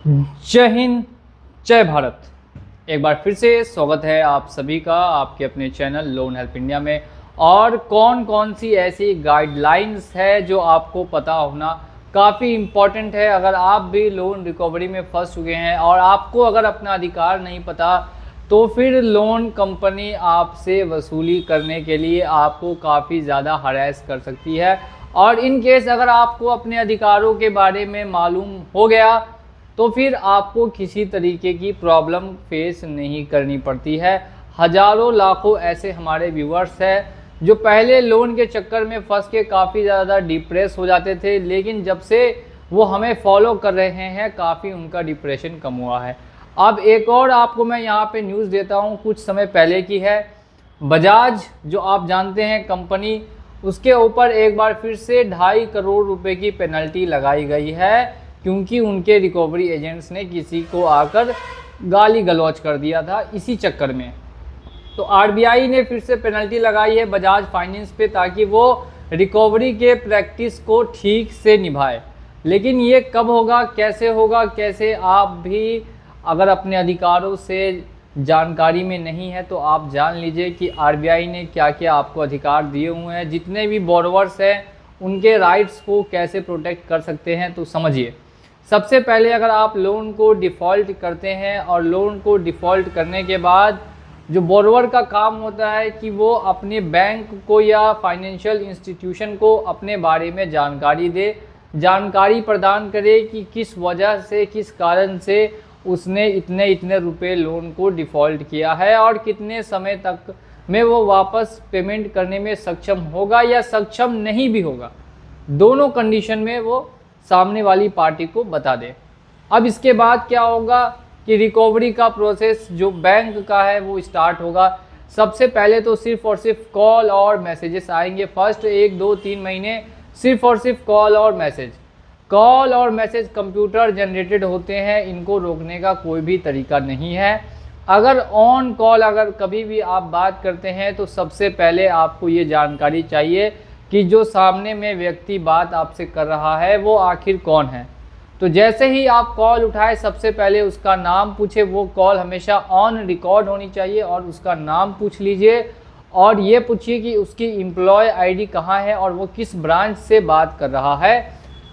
जय हिंद, जय भारत। एक बार फिर से स्वागत है आप सभी का आपके अपने चैनल लोन हेल्प इंडिया में। और कौन कौन सी ऐसी गाइडलाइंस है जो आपको पता होना काफ़ी इम्पॉर्टेंट है। अगर आप भी लोन रिकवरी में फंस चुके हैं और आपको अगर अपना अधिकार नहीं पता, तो फिर लोन कंपनी आपसे वसूली करने के लिए आपको काफ़ी ज़्यादा हरास कर सकती है। और इन केस अगर आपको अपने अधिकारों के बारे में मालूम हो गया तो फिर आपको किसी तरीके की प्रॉब्लम फेस नहीं करनी पड़ती है। हजारों लाखों ऐसे हमारे व्यूअर्स हैं जो पहले लोन के चक्कर में फंस के काफ़ी ज़्यादा डिप्रेस हो जाते थे, लेकिन जब से वो हमें फॉलो कर रहे हैं काफ़ी उनका डिप्रेशन कम हुआ है। अब एक और आपको मैं यहाँ पे न्यूज़ देता हूँ, कुछ समय पहले की है। बजाज जो आप जानते हैं कंपनी, उसके ऊपर एक बार फिर से 2.5 करोड़ रुपए की पेनल्टी लगाई गई है, क्योंकि उनके रिकवरी एजेंट्स ने किसी को आकर गाली गलौज कर दिया था इसी चक्कर में। तो आरबीआई ने फिर से पेनल्टी लगाई है बजाज फाइनेंस पे, ताकि वो रिकवरी के प्रैक्टिस को ठीक से निभाए। लेकिन ये कब होगा, कैसे आप भी अगर अपने अधिकारों से जानकारी में नहीं है तो आप जान लीजिए कि आरबीआई ने क्या क्या आपको अधिकार दिए हुए हैं। जितने भी बोरोवर्स हैं उनके राइट्स को कैसे प्रोटेक्ट कर सकते हैं, तो समझिए। सबसे पहले अगर आप लोन को डिफ़ॉल्ट करते हैं और लोन को डिफ़ॉल्ट करने के बाद जो बोरोवर का काम होता है कि वो अपने बैंक को या फाइनेंशियल इंस्टीट्यूशन को अपने बारे में जानकारी प्रदान करे कि किस वजह से, किस कारण से उसने इतने रुपए लोन को डिफ़ॉल्ट किया है और कितने समय तक में वो वापस पेमेंट करने में सक्षम होगा या सक्षम नहीं भी होगा। दोनों कंडीशन में वो सामने वाली पार्टी को बता दे। अब इसके बाद क्या होगा कि रिकवरी का प्रोसेस जो बैंक का है वो स्टार्ट होगा। सबसे पहले तो सिर्फ और सिर्फ कॉल और मैसेजेस आएंगे। फर्स्ट 1, 2, 3 महीने सिर्फ और सिर्फ कॉल और मैसेज कंप्यूटर जनरेटेड होते हैं, इनको रोकने का कोई भी तरीका नहीं है। अगर ऑन कॉल अगर कभी भी आप बात करते हैं तो सबसे पहले आपको ये जानकारी चाहिए कि जो सामने में व्यक्ति बात आपसे कर रहा है वो आखिर कौन है। तो जैसे ही आप कॉल उठाए सबसे पहले उसका नाम पूछे। वो कॉल हमेशा ऑन रिकॉर्ड होनी चाहिए और उसका नाम पूछ लीजिए और ये पूछिए कि उसकी एम्प्लॉय आईडी कहाँ है और वो किस ब्रांच से बात कर रहा है,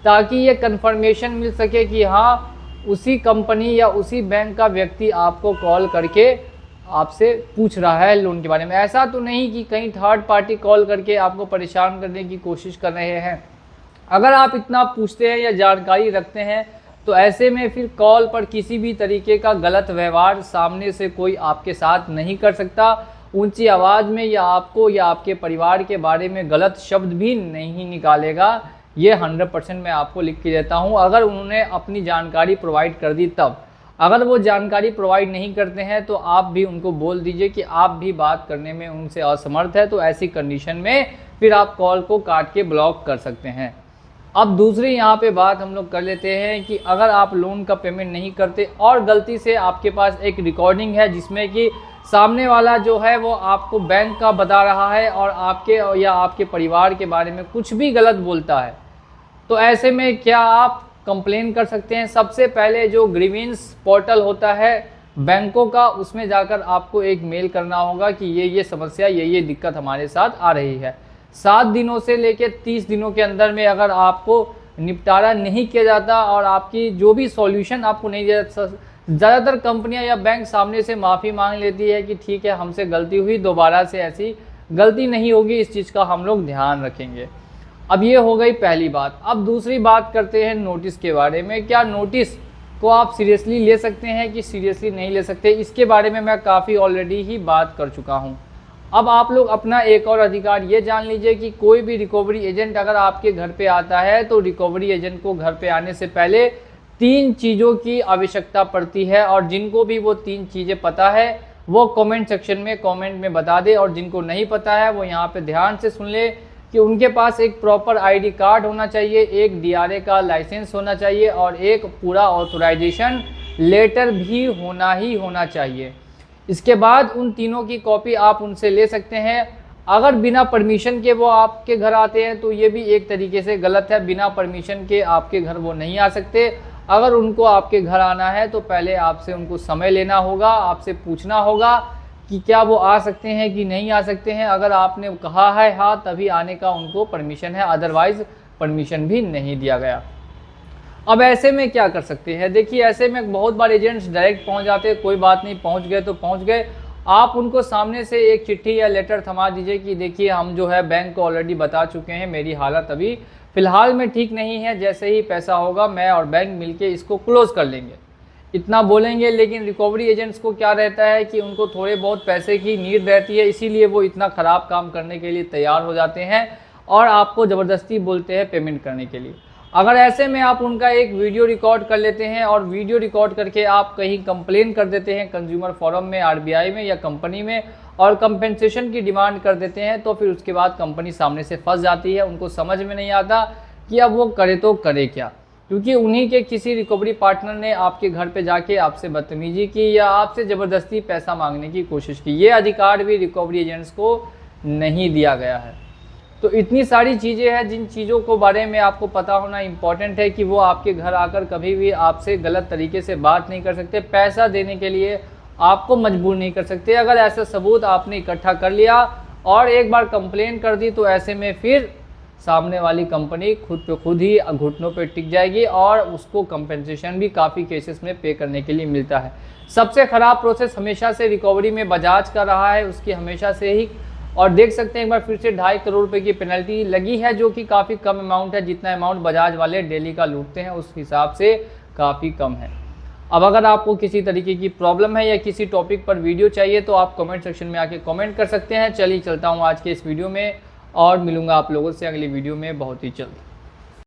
ताकि ये कंफर्मेशन मिल सके कि हाँ उसी कंपनी या उसी बैंक का व्यक्ति आपको कॉल करके आपसे पूछ रहा है लोन के बारे में। ऐसा तो नहीं कि कहीं थर्ड पार्टी कॉल करके आपको परेशान करने की कोशिश कर रहे हैं। अगर आप इतना पूछते हैं या जानकारी रखते हैं तो ऐसे में फिर कॉल पर किसी भी तरीके का गलत व्यवहार सामने से कोई आपके साथ नहीं कर सकता। ऊंची आवाज़ में या आपको या आपके परिवार के बारे में गलत शब्द भी नहीं निकालेगा। ये 100% मैं आपको लिख के देता हूँ, अगर उन्होंने अपनी जानकारी प्रोवाइड कर दी तब। अगर वो जानकारी प्रोवाइड नहीं करते हैं तो आप भी उनको बोल दीजिए कि आप भी बात करने में उनसे असमर्थ है। तो ऐसी कंडीशन में फिर आप कॉल को काट के ब्लॉक कर सकते हैं। अब दूसरी यहाँ पे बात हम लोग कर लेते हैं कि अगर आप लोन का पेमेंट नहीं करते और गलती से आपके पास एक रिकॉर्डिंग है जिसमें कि सामने वाला जो है वो आपको बैंक का बता रहा है और आपके या आपके परिवार के बारे में कुछ भी गलत बोलता है, तो ऐसे में क्या आप कंप्लेन कर सकते हैं। सबसे पहले जो ग्रीवेंस पोर्टल होता है बैंकों का, उसमें जाकर आपको एक मेल करना होगा कि ये समस्या, ये दिक्कत हमारे साथ आ रही है। 7 दिनों से लेकर 30 दिनों के अंदर में अगर आपको निपटारा नहीं किया जाता और आपकी जो भी सॉल्यूशन आपको नहीं दिया, ज़्यादातर कंपनियां या बैंक सामने से माफ़ी मांग लेती है कि ठीक है हमसे गलती हुई, दोबारा से ऐसी गलती नहीं होगी, इस चीज़ का हम लोग ध्यान रखेंगे। अब ये हो गई पहली बात। अब दूसरी बात करते हैं नोटिस के बारे में। क्या नोटिस को आप सीरियसली ले सकते हैं कि सीरियसली नहीं ले सकते, इसके बारे में मैं काफ़ी ऑलरेडी ही बात कर चुका हूँ। अब आप लोग अपना एक और अधिकार ये जान लीजिए कि कोई भी रिकवरी एजेंट अगर आपके घर पे आता है तो रिकवरी एजेंट को घर पे आने से पहले 3 चीज़ों की आवश्यकता पड़ती है। और जिनको भी वो 3 चीज़ें पता है वो कमेंट सेक्शन में कमेंट में बता दे, और जिनको नहीं पता है वो यहाँ पे ध्यान से सुन ले कि उनके पास एक प्रॉपर आईडी कार्ड होना चाहिए, एक डीआरए का लाइसेंस होना चाहिए और एक पूरा ऑथराइजेशन लेटर भी होना चाहिए। इसके बाद उन तीनों की कॉपी आप उनसे ले सकते हैं। अगर बिना परमिशन के वो आपके घर आते हैं तो ये भी एक तरीके से गलत है। बिना परमिशन के आपके घर वो नहीं आ सकते। अगर उनको आपके घर आना है तो पहले आपसे उनको समय लेना होगा, आपसे पूछना होगा कि क्या वो आ सकते हैं कि नहीं आ सकते हैं। अगर आपने कहा है हाँ, तभी आने का उनको परमिशन है, अदरवाइज़ परमिशन भी नहीं दिया गया। अब ऐसे में क्या कर सकते हैं, देखिए ऐसे में बहुत बार एजेंट्स डायरेक्ट पहुंच जाते हैं, कोई बात नहीं, पहुंच गए तो पहुंच गए। आप उनको सामने से एक चिट्ठी या लेटर थमा दीजिए कि देखिए हम जो है बैंक को ऑलरेडी बता चुके हैं, मेरी हालत अभी फ़िलहाल में ठीक नहीं है, जैसे ही पैसा होगा मैं और बैंक मिलके इसको क्लोज़ कर लेंगे, इतना बोलेंगे। लेकिन रिकवरी एजेंट्स को क्या रहता है कि उनको थोड़े बहुत पैसे की नीड रहती है, इसीलिए वो इतना ख़राब काम करने के लिए तैयार हो जाते हैं और आपको ज़बरदस्ती बोलते हैं पेमेंट करने के लिए। अगर ऐसे में आप उनका एक वीडियो रिकॉर्ड कर लेते हैं और वीडियो रिकॉर्ड करके आप कहीं कंप्लेन कर देते हैं कंज्यूमर फोरम में, आरबीआई में या कंपनी में, और कंपेंसेशन की डिमांड कर देते हैं, तो फिर उसके बाद कंपनी सामने से फंस जाती है। उनको समझ में नहीं आता कि अब वो करे तो करे क्या, क्योंकि उन्हीं के किसी रिकवरी पार्टनर ने आपके घर पे जाके आपसे बदतमीजी की या आपसे ज़बरदस्ती पैसा मांगने की कोशिश की। ये अधिकार भी रिकवरी एजेंट्स को नहीं दिया गया है। तो इतनी सारी चीज़ें हैं जिन चीज़ों को बारे में आपको पता होना इम्पॉर्टेंट है कि वो आपके घर आकर कभी भी आपसे गलत तरीके से बात नहीं कर सकते, पैसा देने के लिए आपको मजबूर नहीं कर सकते। अगर ऐसा सबूत आपने इकट्ठा कर लिया और एक बार कंप्लेन कर दी तो ऐसे में फिर सामने वाली कंपनी खुद पे खुद ही घुटनों पे टिक जाएगी और उसको कंपेंसेशन भी काफ़ी केसेस में पे करने के लिए मिलता है। सबसे ख़राब प्रोसेस हमेशा से रिकवरी में बजाज का रहा है, उसकी हमेशा से ही। और देख सकते हैं एक बार फिर से 2.5 करोड़ रुपए की पेनल्टी लगी है, जो कि काफ़ी कम अमाउंट है, जितना अमाउंट बजाज वाले डेली का लूटते हैं उस हिसाब से काफ़ी कम है। अब अगर आपको किसी तरीके की प्रॉब्लम है या किसी टॉपिक पर वीडियो चाहिए तो आप कमेंट सेक्शन में आके कमेंट कर सकते हैं। चलिए चलता हूँ आज के इस वीडियो में और मिलूंगा आप लोगों से अगली वीडियो में बहुत ही जल्द।